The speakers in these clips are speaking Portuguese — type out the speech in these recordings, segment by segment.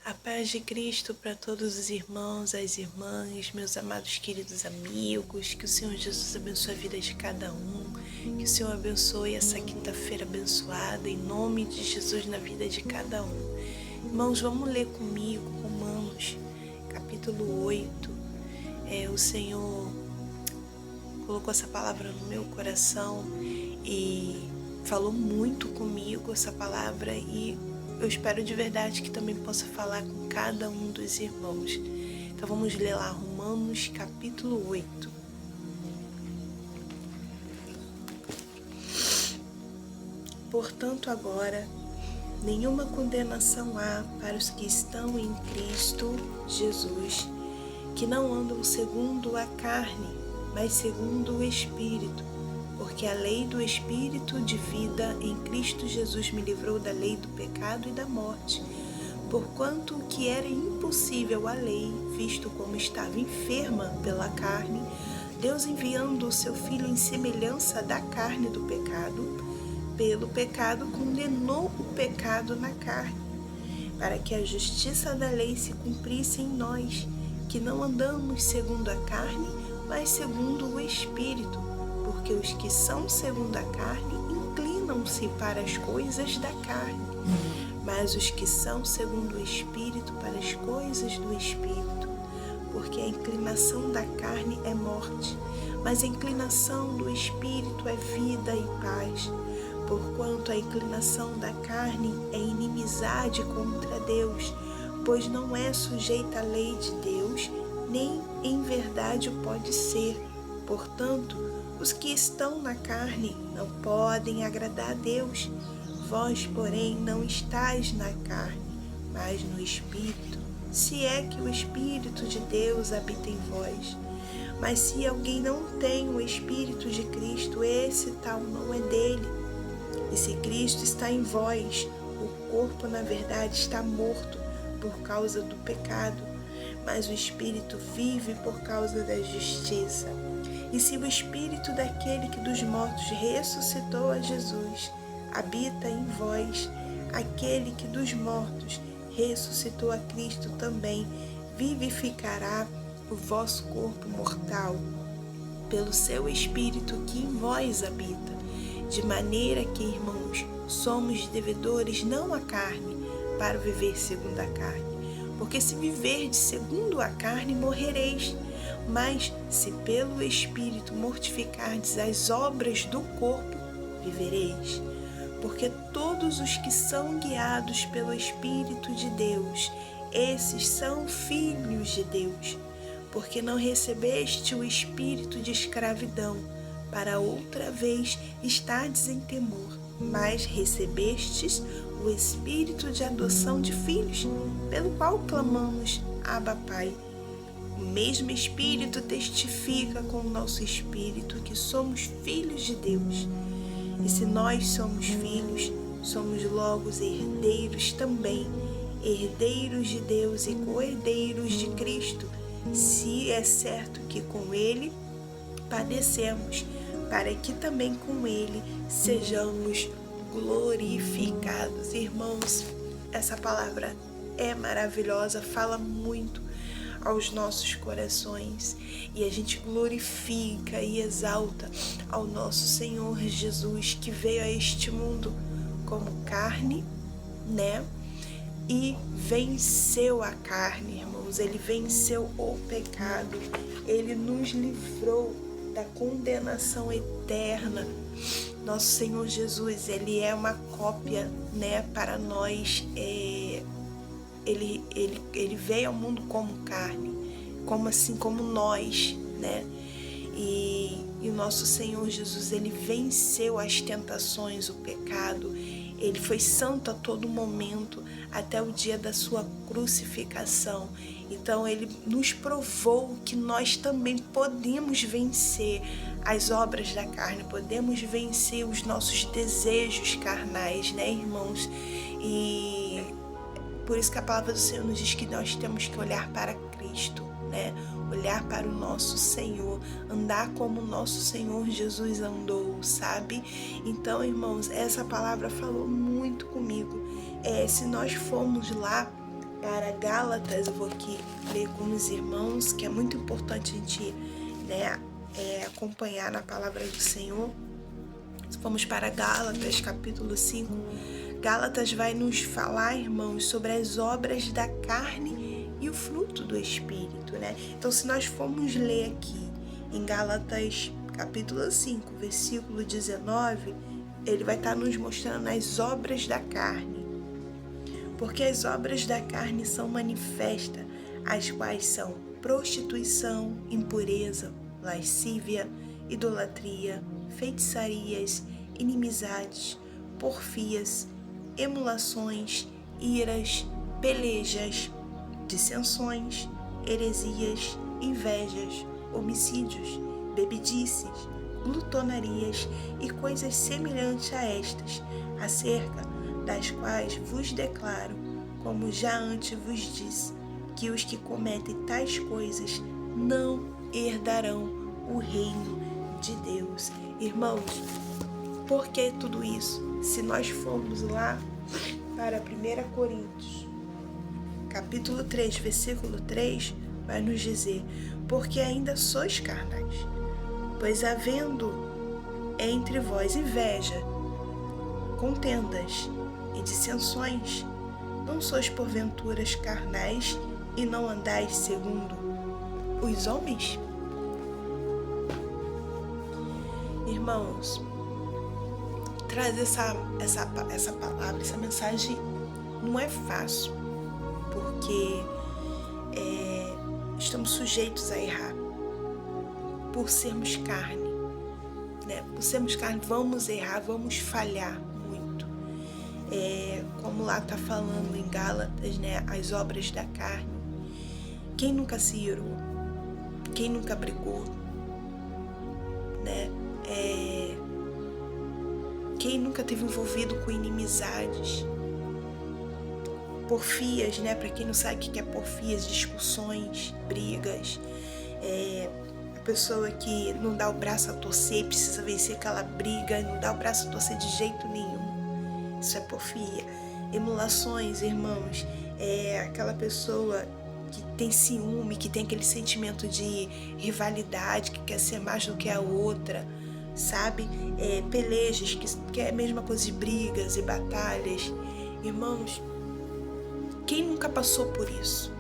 A paz de Cristo para todos os irmãos, as irmãs, meus amados queridos amigos, que o Senhor Jesus abençoe a vida de cada um, que o Senhor abençoe essa quinta-feira abençoada, em nome de Jesus na vida de cada um. Irmãos, vamos ler comigo Romanos, capítulo 8. O Senhor colocou essa palavra no meu coração e falou muito comigo essa palavra e eu espero de verdade que também possa falar com cada um dos irmãos. Então vamos ler lá Romanos capítulo 8. Portanto agora, nenhuma condenação há para os que estão em Cristo Jesus, que não andam segundo a carne, mas segundo o Espírito. Porque a lei do Espírito de vida em Cristo Jesus me livrou da lei do pecado e da morte. Porquanto o que era impossível à lei, visto como estava enferma pela carne, Deus enviando o seu Filho em semelhança da carne do pecado, pelo pecado condenou o pecado na carne, para que a justiça da lei se cumprisse em nós, que não andamos segundo a carne, mas segundo o Espírito. Porque os que são segundo a carne inclinam-se para as coisas da carne, mas os que são segundo o Espírito para as coisas do Espírito. Porque a inclinação da carne é morte, mas a inclinação do Espírito é vida e paz. Porquanto a inclinação da carne é inimizade contra Deus, pois não é sujeita à lei de Deus, nem em verdade o pode ser. Portanto, os que estão na carne não podem agradar a Deus. Vós, porém, não estáis na carne, mas no Espírito, se é que o Espírito de Deus habita em vós. Mas se alguém não tem o Espírito de Cristo, esse tal não é dele. E se Cristo está em vós, o corpo, na verdade, está morto por causa do pecado, mas o Espírito vive por causa da justiça. E se o Espírito daquele que dos mortos ressuscitou a Jesus habita em vós, aquele que dos mortos ressuscitou a Cristo também vivificará o vosso corpo mortal pelo seu Espírito que em vós habita. De maneira que, irmãos, somos devedores não à carne, para viver segundo a carne. Porque se viverdes segundo a carne, morrereis. Mas se pelo Espírito mortificardes as obras do corpo, vivereis. Porque todos os que são guiados pelo Espírito de Deus, esses são filhos de Deus. Porque não recebeste o espírito de escravidão, para outra vez estardes em temor, mas recebestes o espírito de adoção de filhos, pelo qual clamamos, Abba, Pai. O mesmo Espírito testifica com o nosso espírito que somos filhos de Deus. E se nós somos filhos, somos logo herdeiros também, herdeiros de Deus e co-herdeiros de Cristo, se é certo que com Ele padecemos, para que também com Ele sejamos glorificados. Irmãos, essa palavra é maravilhosa, fala muito aos nossos corações e a gente glorifica e exalta ao nosso Senhor Jesus, que veio a este mundo como carne, né? E venceu a carne, irmãos. Ele venceu o pecado, ele nos livrou da condenação eterna. Nosso Senhor Jesus, ele é uma cópia, né, para nós. Ele veio ao mundo como carne, como assim como nós, né? E o nosso Senhor Jesus, ele venceu as tentações, o pecado. Ele foi santo a todo momento, até o dia da sua crucificação. Então ele nos provou que nós também podemos vencer as obras da carne, podemos vencer os nossos desejos carnais, né, irmãos? E por isso que a palavra do Senhor nos diz que nós temos que olhar para Cristo, né? Olhar para o nosso Senhor, andar como o nosso Senhor Jesus andou, sabe? Então, irmãos, essa palavra falou muito comigo. Se nós formos lá para Gálatas, eu vou aqui ler com os irmãos, que é muito importante a gente, acompanhar na palavra do Senhor. Vamos para Gálatas, capítulo 5. Gálatas vai nos falar, irmãos, sobre as obras da carne e o fruto do Espírito, né? Então, se nós formos ler aqui em Gálatas, capítulo 5, versículo 19, ele vai estar nos mostrando as obras da carne. Porque as obras da carne são manifestas, as quais são prostituição, impureza, lascívia, idolatria, feitiçarias, inimizades, porfias, emulações, iras, pelejas, dissensões, heresias, invejas, homicídios, bebedices, glutonarias e coisas semelhantes a estas, acerca das quais vos declaro, como já antes vos disse, que os que cometem tais coisas não herdarão o reino de Deus. Irmãos, por que tudo isso? Se nós formos lá para 1 Coríntios, capítulo 3, versículo 3, vai nos dizer: porque ainda sois carnais, pois havendo entre vós inveja, contendas e dissensões, não sois porventuras carnais e não andais segundo os homens? Irmãos, trazer essa palavra, essa mensagem não é fácil, porque estamos sujeitos a errar por sermos carne, né? Por sermos carne, vamos errar, vamos falhar muito. Como lá está falando em Gálatas, né? As obras da carne. Quem nunca se irou? Quem nunca brigou? Né? Quem nunca teve envolvido com inimizades? Porfias, né? Para quem não sabe o que é porfias, discussões, brigas. A pessoa que não dá o braço a torcer, precisa vencer aquela briga, não dá o braço a torcer de jeito nenhum. Isso é porfia. Emulações, irmãos, aquela pessoa que tem ciúme, que tem aquele sentimento de rivalidade, que quer ser mais do que a outra, sabe? Pelejas, que é a mesma coisa de brigas e batalhas. Irmãos, quem nunca passou por isso?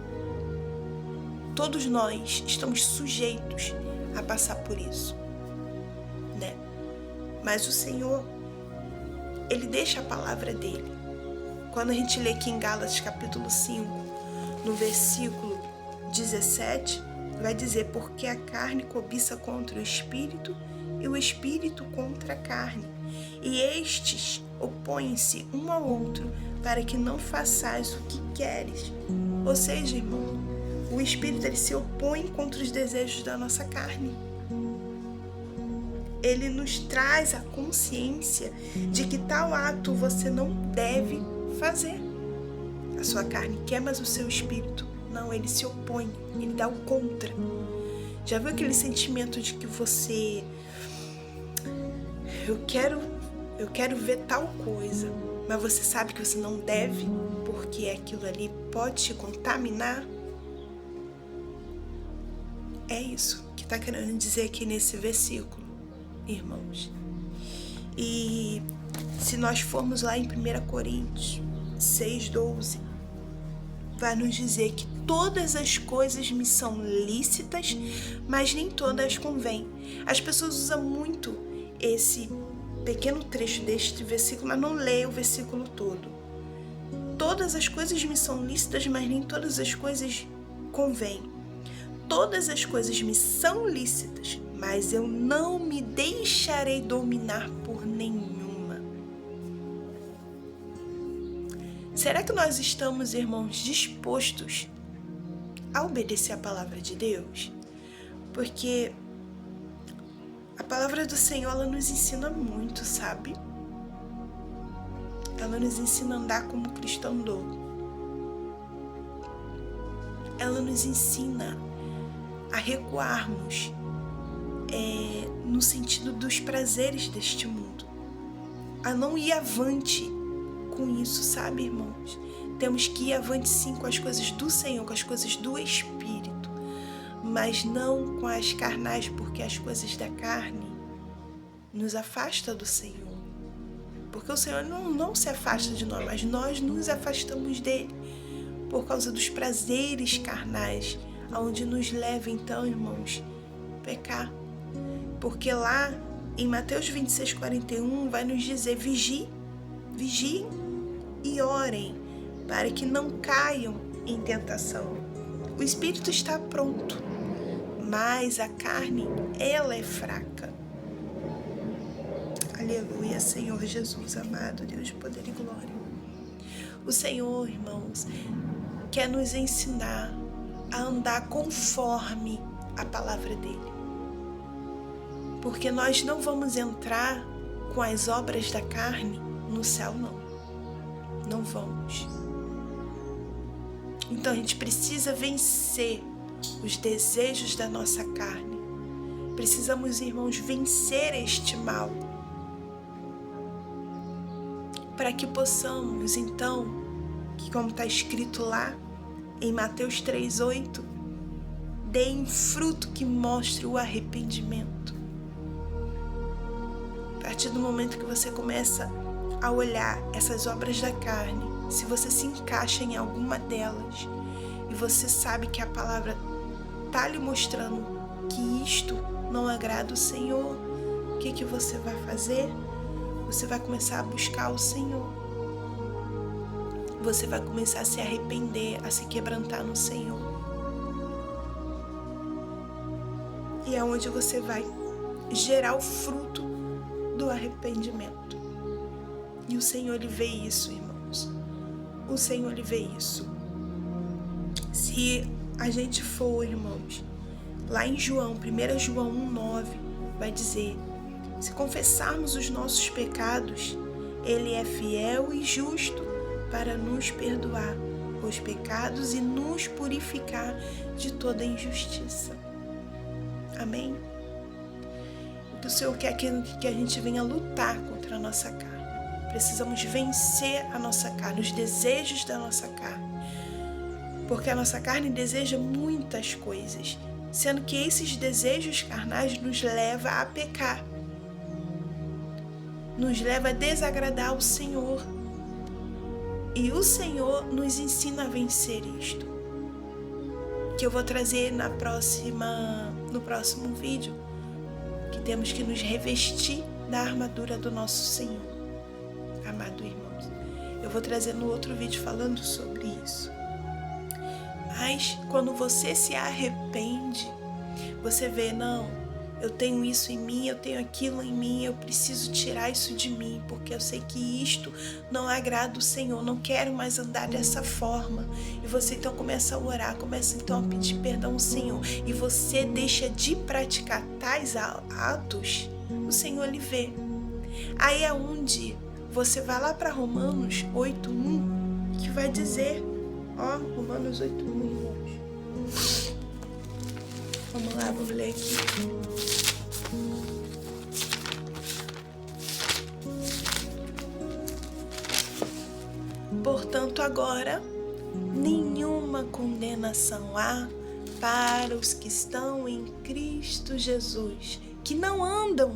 Todos nós estamos sujeitos a passar por isso, né? Mas o Senhor, Ele deixa a palavra dele. Quando a gente lê aqui em Gálatas capítulo 5, no versículo 17, vai dizer: porque a carne cobiça contra o espírito e o espírito contra a carne, e estes opõem-se um ao outro, para que não façais o que queres. Ou seja, irmão, o espírito ele se opõe contra os desejos da nossa carne. Ele nos traz a consciência de que tal ato você não deve fazer. A sua carne quer, mas o seu espírito não, ele se opõe, ele dá o contra. Já viu aquele sentimento de que você... Eu quero ver tal coisa, mas você sabe que você não deve, porque aquilo ali pode te contaminar? É isso que está querendo dizer aqui nesse versículo, irmãos. E se nós formos lá em 1 Coríntios 6:12, vai nos dizer que todas as coisas me são lícitas, mas nem todas convêm. As pessoas usam muito esse pequeno trecho deste versículo, mas não lê o versículo todo. Todas as coisas me são lícitas, mas nem todas as coisas convêm. Todas as coisas me são lícitas, mas eu não me deixarei dominar por nenhuma. Será que nós estamos, irmãos, dispostos a obedecer a palavra de Deus? Porque a palavra do Senhor, ela nos ensina muito, sabe? Ela nos ensina a andar como Cristo andou. Ela nos ensina a recuarmos no sentido dos prazeres deste mundo, a não ir avante com isso, sabe, irmãos? Temos que ir avante sim com as coisas do Senhor, com as coisas do Espírito, mas não com as carnais, porque as coisas da carne nos afastam do Senhor. Porque o Senhor não se afasta de nós, mas nós nos afastamos dele por causa dos prazeres carnais, aonde nos leva então, irmãos, pecar. Porque lá em Mateus 26:41 vai nos dizer: vigiem e orem, para que não caiam em tentação. O espírito está pronto, mas a carne, ela é fraca. Aleluia, Senhor Jesus amado, Deus de poder e glória. O Senhor, irmãos, quer nos ensinar a andar conforme a palavra dele. Porque nós não vamos entrar com as obras da carne no céu, não. Não vamos. Então a gente precisa vencer os desejos da nossa carne. Precisamos, irmãos, vencer este mal. Para que possamos, então, que como está escrito lá em Mateus 3:8, deem fruto que mostre o arrependimento. A partir do momento que você começa a olhar essas obras da carne, se você se encaixa em alguma delas e você sabe que a palavra está lhe mostrando que isto não agrada o Senhor, o que você vai fazer? Você vai começar a buscar o Senhor. Você vai começar a se arrepender, a se quebrantar no Senhor. E é onde você vai gerar o fruto do arrependimento. E o Senhor, Ele vê isso, irmãos. O Senhor, Ele vê isso. Se a gente for, irmãos, lá em João, 1 João 1:9, vai dizer: se confessarmos os nossos pecados, Ele é fiel e justo para nos perdoar os pecados e nos purificar de toda injustiça. Amém? O Senhor quer que a gente venha lutar contra a nossa carne. Precisamos vencer a nossa carne, os desejos da nossa carne. Porque a nossa carne deseja muitas coisas, sendo que esses desejos carnais nos levam a pecar. Nos leva a desagradar o Senhor. E o Senhor nos ensina a vencer isto. Que eu vou trazer no próximo vídeo. Que temos que nos revestir da armadura do nosso Senhor. Amado irmãos, eu vou trazer no outro vídeo falando sobre isso. Mas quando você se arrepende, você vê, não, eu tenho isso em mim, eu tenho aquilo em mim, eu preciso tirar isso de mim, porque eu sei que isto não agrada o Senhor, não quero mais andar dessa forma. E você então começa a orar, começa então a pedir perdão ao Senhor, e você deixa de praticar tais atos, o Senhor Ele vê. Aí é onde você vai lá para Romanos 8:1, que vai dizer, Romanos 8:1, irmãos. Vamos lá, vamos ler aqui. Portanto, agora, nenhuma condenação há para os que estão em Cristo Jesus, que não andam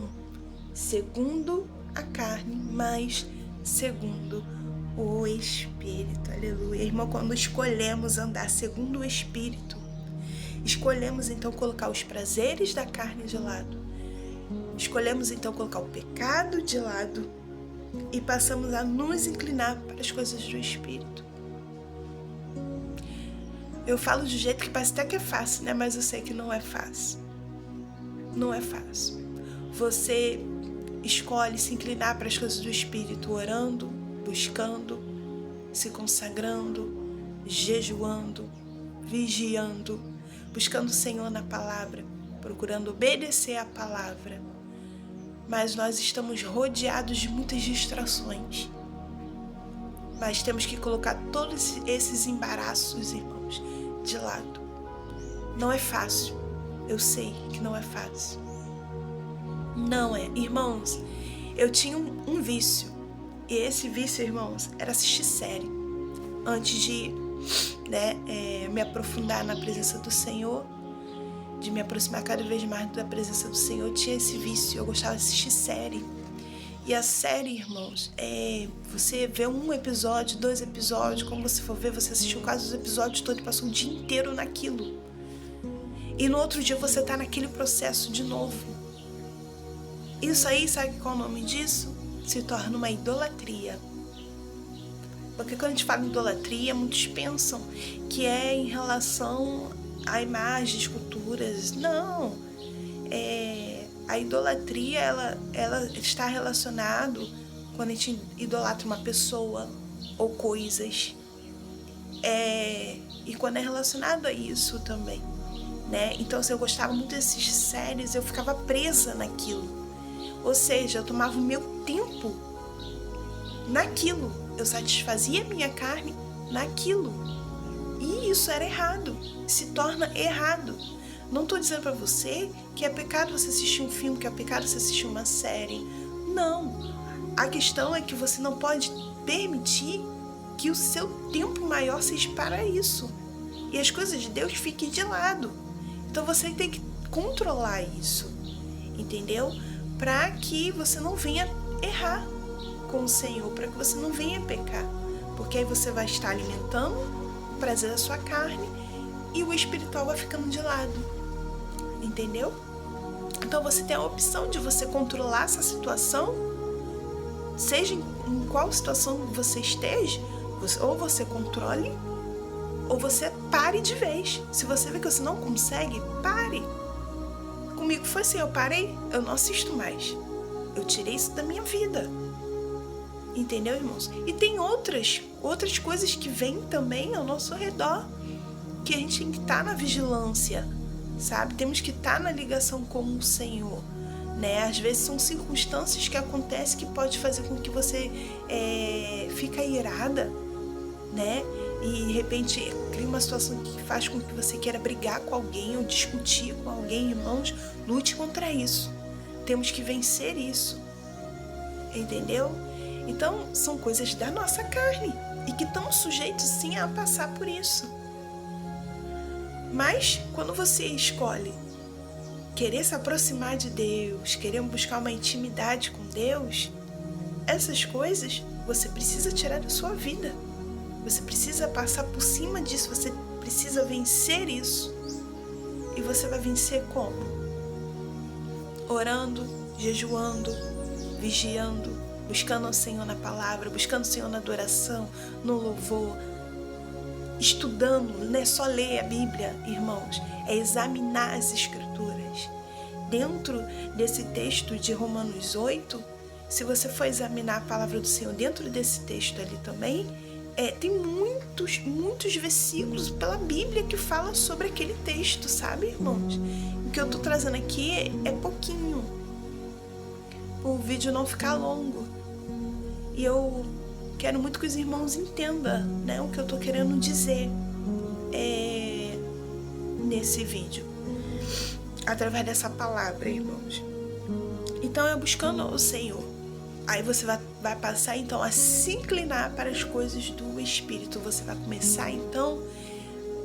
segundo a carne, mas segundo o Espírito. Aleluia. Irmão, quando escolhemos andar segundo o Espírito, escolhemos então colocar os prazeres da carne de lado. Escolhemos então colocar o pecado de lado e passamos a nos inclinar para as coisas do Espírito. Eu falo de jeito que parece até que é fácil, né? Mas eu sei que não é fácil. Não é fácil. Você escolhe se inclinar para as coisas do Espírito, orando, buscando, se consagrando, jejuando, vigiando, buscando o Senhor na palavra, procurando obedecer a palavra. Mas nós estamos rodeados de muitas distrações. Mas temos que colocar todos esses embaraços, irmãos, de lado. Não é fácil. Eu sei que não é fácil. Não é. Irmãos, eu tinha um vício. E esse vício, irmãos, era assistir série. antes de me aprofundar na presença do Senhor, de me aproximar cada vez mais da presença do Senhor, eu tinha esse vício, eu gostava de assistir série. E a série, irmãos, você vê um episódio, 2 episódios, como você for ver, você assistiu quase os episódios todos e passou o dia inteiro naquilo. E no outro dia você tá naquele processo de novo. Isso aí, sabe qual é o nome disso? Se torna uma idolatria. Porque quando a gente fala em idolatria, muitos pensam que é em relação a imagens, esculturas. Não. A idolatria, ela está relacionado quando a gente idolatra uma pessoa ou coisas. E quando é relacionado a isso também, né? Então, se eu gostava muito dessas séries, eu ficava presa naquilo. Ou seja, eu tomava o meu tempo naquilo. Eu satisfazia a minha carne naquilo. E isso era errado. Se torna errado. Não estou dizendo para você que é pecado você assistir um filme, que é pecado você assistir uma série. Não. A questão é que você não pode permitir que o seu tempo maior seja para isso. E as coisas de Deus fiquem de lado. Então você tem que controlar isso. Entendeu? Para que você não venha errar com o Senhor, para que você não venha pecar. Porque aí você vai estar alimentando o prazer da sua carne e o espiritual vai ficando de lado. Entendeu? Então você tem a opção de você controlar essa situação, seja em qual situação você esteja, ou você controle, ou você pare de vez. Se você vê que você não consegue, pare. Comigo foi assim, eu parei, eu não assisto mais. Eu tirei isso da minha vida. Entendeu, irmãos? E tem outras coisas que vêm também ao nosso redor, que a gente tem que estar na vigilância, sabe? Temos que estar na ligação com o Senhor, né? Às vezes são circunstâncias que acontecem que pode fazer com que você fica irada, né? E de repente cria uma situação que faz com que você queira brigar com alguém ou discutir com alguém. Irmãos, lute contra isso. Temos que vencer isso. Entendeu? Então, são coisas da nossa carne e que estamos sujeitos sim a passar por isso. Mas, quando você escolhe querer se aproximar de Deus, querer buscar uma intimidade com Deus, essas coisas você precisa tirar da sua vida. Você precisa passar por cima disso, você precisa vencer isso. E você vai vencer como? Orando, jejuando, vigiando, buscando o Senhor na palavra, buscando o Senhor na adoração, no louvor, estudando. Não é só ler a Bíblia, irmãos, é examinar as Escrituras. Dentro desse texto de Romanos 8, se você for examinar a palavra do Senhor dentro desse texto ali também, tem muitos versículos pela Bíblia que falam sobre aquele texto, sabe, irmãos? O que eu tô trazendo aqui é pouquinho, o vídeo não ficar longo. E eu quero muito que os irmãos entendam, né, o que eu tô querendo dizer nesse vídeo, através dessa palavra, irmãos. Então, é buscando o Senhor. Aí você vai passar, então, a se inclinar para as coisas do Espírito. Você vai começar, então,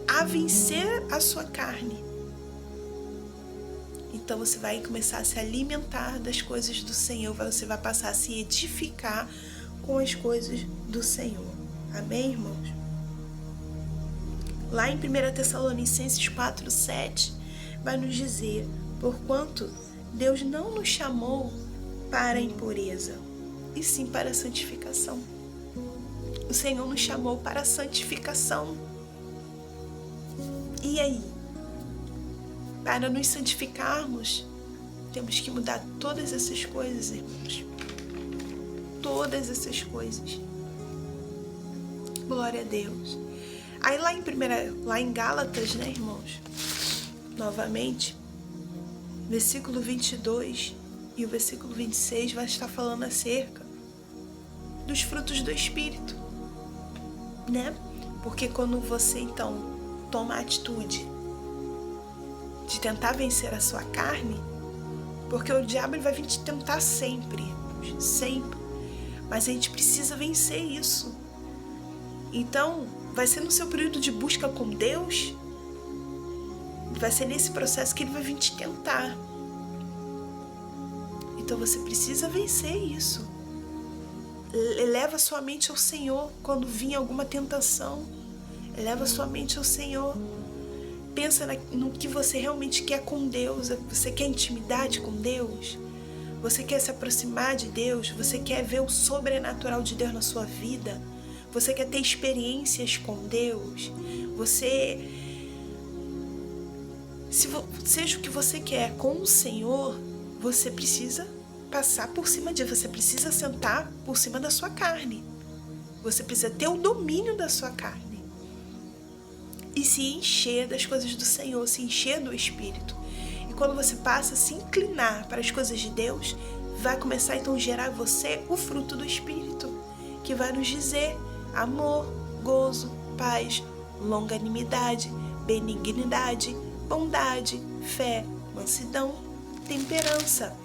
a vencer a sua carne. Então, você vai começar a se alimentar das coisas do Senhor. Você vai passar a se edificar com as coisas do Senhor. Amém, irmãos? Lá em 1 Tessalonicenses 4:7, vai nos dizer: porquanto Deus não nos chamou para a impureza, e sim para a santificação. O Senhor nos chamou para a santificação. E aí? Para nos santificarmos, temos que mudar todas essas coisas, irmãos. Todas essas coisas. Glória a Deus. Aí lá em Gálatas, né, irmãos? Novamente, versículo 22 e o versículo 26 vai estar falando acerca dos frutos do Espírito, né? Porque quando você, então, toma a atitude de tentar vencer a sua carne, porque o diabo ele vai vir te tentar sempre, sempre. Mas a gente precisa vencer isso. Então, vai ser no seu período de busca com Deus, vai ser nesse processo que Ele vai vir te tentar. Então você precisa vencer isso. Eleva sua mente ao Senhor quando vir alguma tentação. Eleva sua mente ao Senhor. Pensa no que você realmente quer com Deus. Você quer intimidade com Deus? Você quer se aproximar de Deus? Você quer ver o sobrenatural de Deus na sua vida? Você quer ter experiências com Deus? Seja o que você quer com o Senhor, você precisa passar por cima disso. Você precisa sentar por cima da sua carne. Você precisa ter o domínio da sua carne. E se encher das coisas do Senhor, se encher do Espírito. E quando você passa a se inclinar para as coisas de Deus, vai começar então a gerar em você o fruto do Espírito, que vai nos dizer amor, gozo, paz, longanimidade, benignidade, bondade, fé, mansidão, temperança.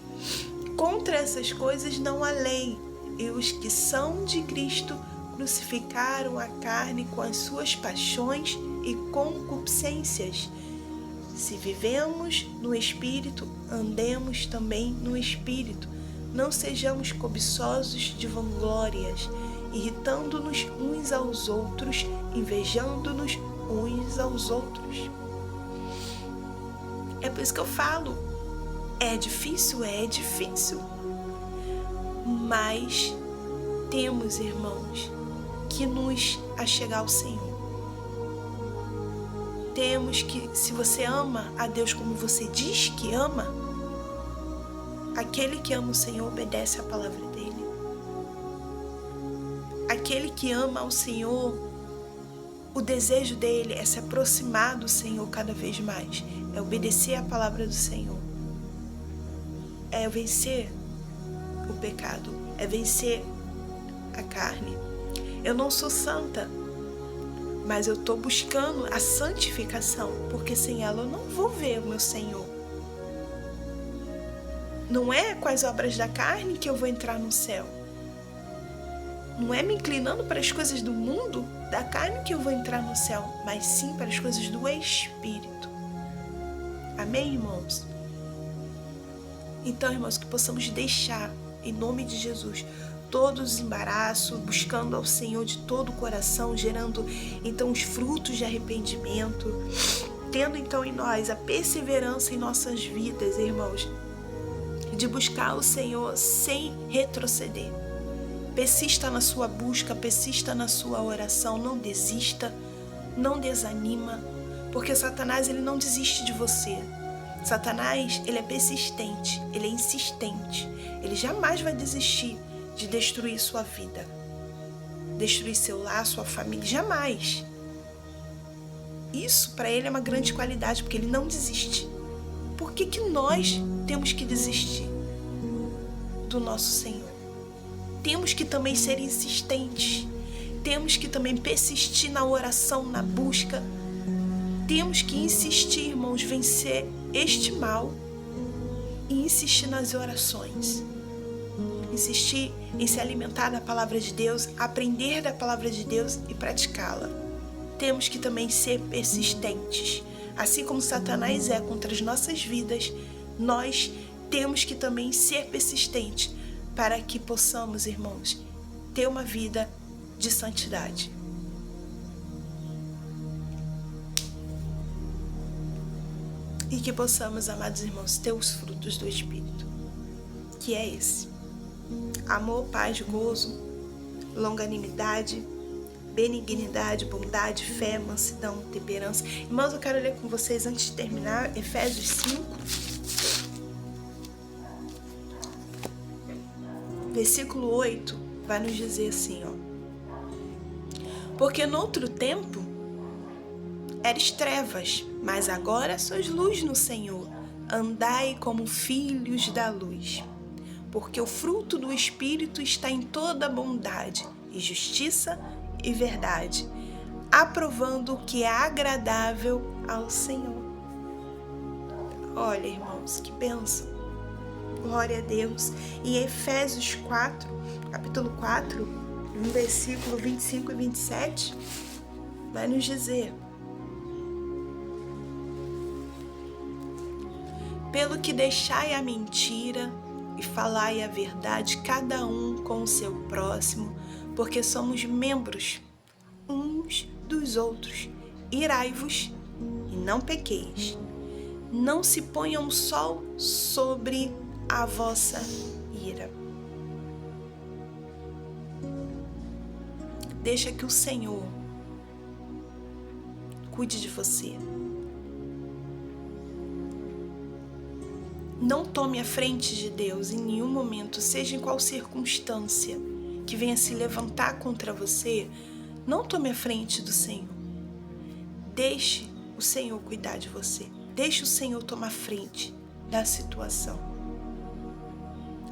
Contra essas coisas não há lei, e os que são de Cristo crucificaram a carne com as suas paixões e concupiscências. Se vivemos no Espírito, andemos também no Espírito. Não sejamos cobiçosos de vanglórias, irritando-nos uns aos outros, invejando-nos uns aos outros. É por isso que eu falo, é difícil, mas temos, irmãos, que nos achegar ao Senhor. Temos que, se você ama a Deus como você diz que ama, aquele que ama o Senhor obedece à palavra dele. Aquele que ama ao Senhor, o desejo dele é se aproximar do Senhor cada vez mais, é obedecer à palavra do Senhor, é vencer o pecado, é vencer a carne. Eu não sou santa, mas eu estou buscando a santificação, porque sem ela eu não vou ver o meu Senhor. Não é com as obras da carne que eu vou entrar no céu. Não é me inclinando para as coisas do mundo, da carne, que eu vou entrar no céu, mas sim para as coisas do Espírito. Amém, irmãos? Então, irmãos, que possamos deixar, em nome de Jesus, todos os embaraços, buscando ao Senhor de todo o coração, gerando então os frutos de arrependimento, tendo então em nós a perseverança em nossas vidas, irmãos, de buscar o Senhor sem retroceder. Persista na sua busca, persista na sua oração, não desista, não desanima, porque Satanás ele não desiste de você. Satanás ele é persistente, ele é insistente, ele jamais vai desistir de destruir sua vida, destruir seu lar, sua família, jamais. Isso para ele é uma grande qualidade, porque ele não desiste. Por que nós temos que desistir do nosso Senhor? Temos que também ser insistentes, temos que também persistir na oração, na busca, temos que insistir, irmãos, vencer este mal e insistir nas orações. Insistir em se alimentar da palavra de Deus, aprender da palavra de Deus e praticá-la. Temos que também ser persistentes. Assim como Satanás é contra as nossas vidas, nós temos que também ser persistentes para que possamos, irmãos, ter uma vida de santidade. E que possamos, amados irmãos, ter os frutos do Espírito, que é esse: amor, paz, gozo, longanimidade, benignidade, bondade, fé, mansidão, temperança. Irmãos, eu quero ler com vocês, antes de terminar, Efésios 5, versículo 8, vai nos dizer assim, ó: porque noutro tempo eres trevas, mas agora sois luz no Senhor. Andai como filhos da luz. Porque o fruto do Espírito está em toda bondade e justiça e verdade, aprovando o que é agradável ao Senhor. Olha, irmãos, que bênção. Glória a Deus. Em Efésios 4, capítulo 4, no versículo 25 e 27, vai nos dizer: pelo que deixai a mentira e falai a verdade, cada um com o seu próximo, porque somos membros uns dos outros. Irai-vos e não pequeis. Não se ponha um sol sobre a vossa ira. Deixa que o Senhor cuide de você. Não tome a frente de Deus em nenhum momento, seja em qual circunstância que venha se levantar contra você. Não tome a frente do Senhor. Deixe o Senhor cuidar de você. Deixe o Senhor tomar frente da situação.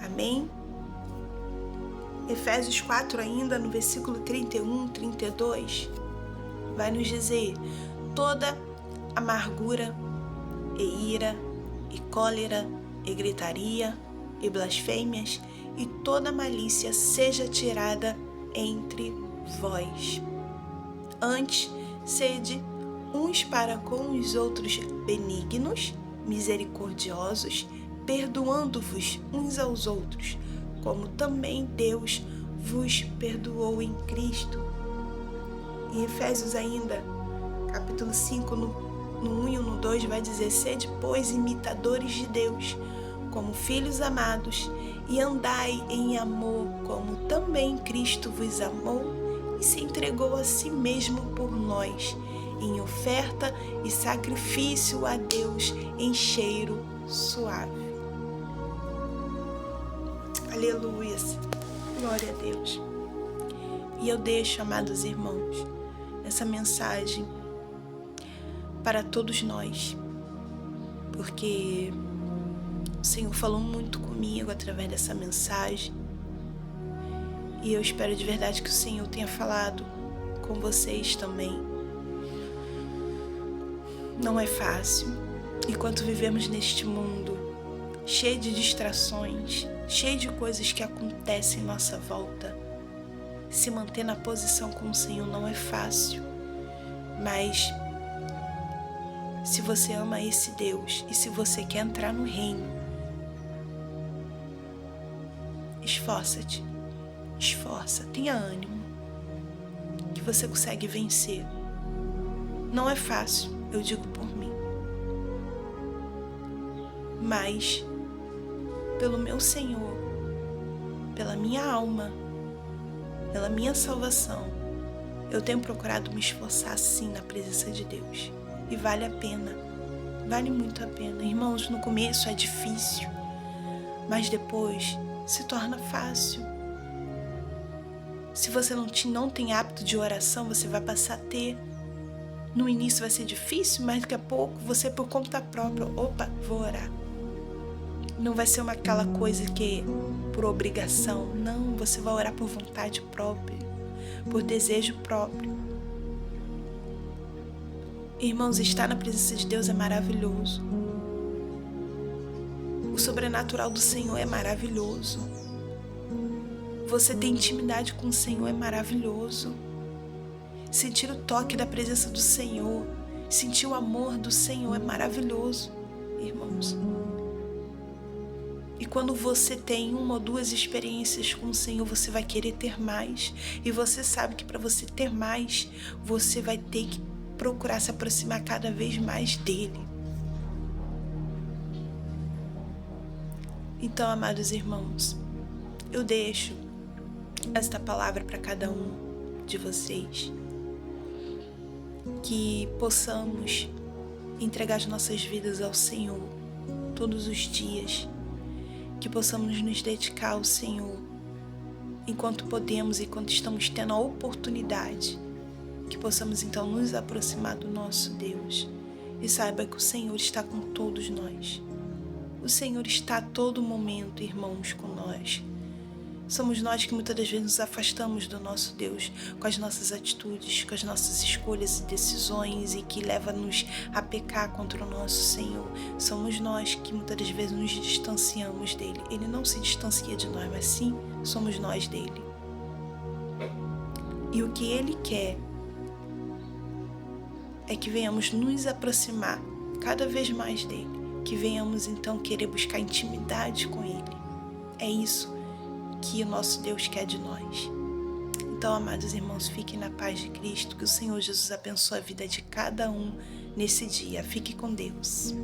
Amém? Efésios 4 ainda, no versículo 31, 32, vai nos dizer: toda amargura e ira e cólera e gritaria e blasfêmias e toda malícia seja tirada entre vós. Antes, sede uns para com os outros benignos, misericordiosos, perdoando-vos uns aos outros, como também Deus vos perdoou em Cristo. Em Efésios ainda, capítulo 5, no 1 e no 2, vai dizer: sede, pois, imitadores de Deus, como filhos amados, e andai em amor, como também Cristo vos amou e se entregou a si mesmo por nós, em oferta e sacrifício a Deus em cheiro suave. Aleluia, glória a Deus. E eu deixo, amados irmãos, essa mensagem para todos nós, porque o Senhor falou muito comigo através dessa mensagem, e eu espero de verdade que o Senhor tenha falado com vocês também. Não é fácil, enquanto vivemos neste mundo cheio de distrações, cheio de coisas que acontecem em nossa volta. Se manter na posição com o Senhor não é fácil, mas se você ama esse Deus e se você quer entrar no reino, esforça-te, tenha ânimo, que você consegue vencer. Não é fácil, eu digo por mim, mas pelo meu Senhor, pela minha alma, pela minha salvação, eu tenho procurado me esforçar sim na presença de Deus. E vale a pena, vale muito a pena. Irmãos, no começo é difícil, mas depois se torna fácil. Se você não tem hábito de oração, você vai passar a ter. No início vai ser difícil, mas daqui a pouco você, por conta própria, vou orar. Não vai ser aquela coisa que por obrigação, não, você vai orar por vontade própria, por desejo próprio. Irmãos, estar na presença de Deus é maravilhoso. O sobrenatural do Senhor é maravilhoso. Você ter intimidade com o Senhor é maravilhoso. Sentir o toque da presença do Senhor, sentir o amor do Senhor é maravilhoso, irmãos. E quando você tem uma ou duas experiências com o Senhor, você vai querer ter mais. E você sabe que para você ter mais, você vai ter que procurar se aproximar cada vez mais dele. Então, amados irmãos, eu deixo esta palavra para cada um de vocês, que possamos entregar as nossas vidas ao Senhor todos os dias, que possamos nos dedicar ao Senhor enquanto podemos e quando estamos tendo a oportunidade, que possamos então nos aproximar do nosso Deus. E saiba que o Senhor está com todos nós. O Senhor está a todo momento, irmãos, com nós. Somos nós que muitas das vezes nos afastamos do nosso Deus com as nossas atitudes, com as nossas escolhas e decisões, e que leva-nos a pecar contra o nosso Senhor. Somos nós que muitas das vezes nos distanciamos dele. Ele não se distancia de nós, mas sim somos nós dele. E o que Ele quer é que venhamos nos aproximar cada vez mais dele, que venhamos então querer buscar intimidade com ele. É isso que o nosso Deus quer de nós. Então, amados irmãos, fiquem na paz de Cristo, que o Senhor Jesus abençoe a vida de cada um nesse dia. Fique com Deus.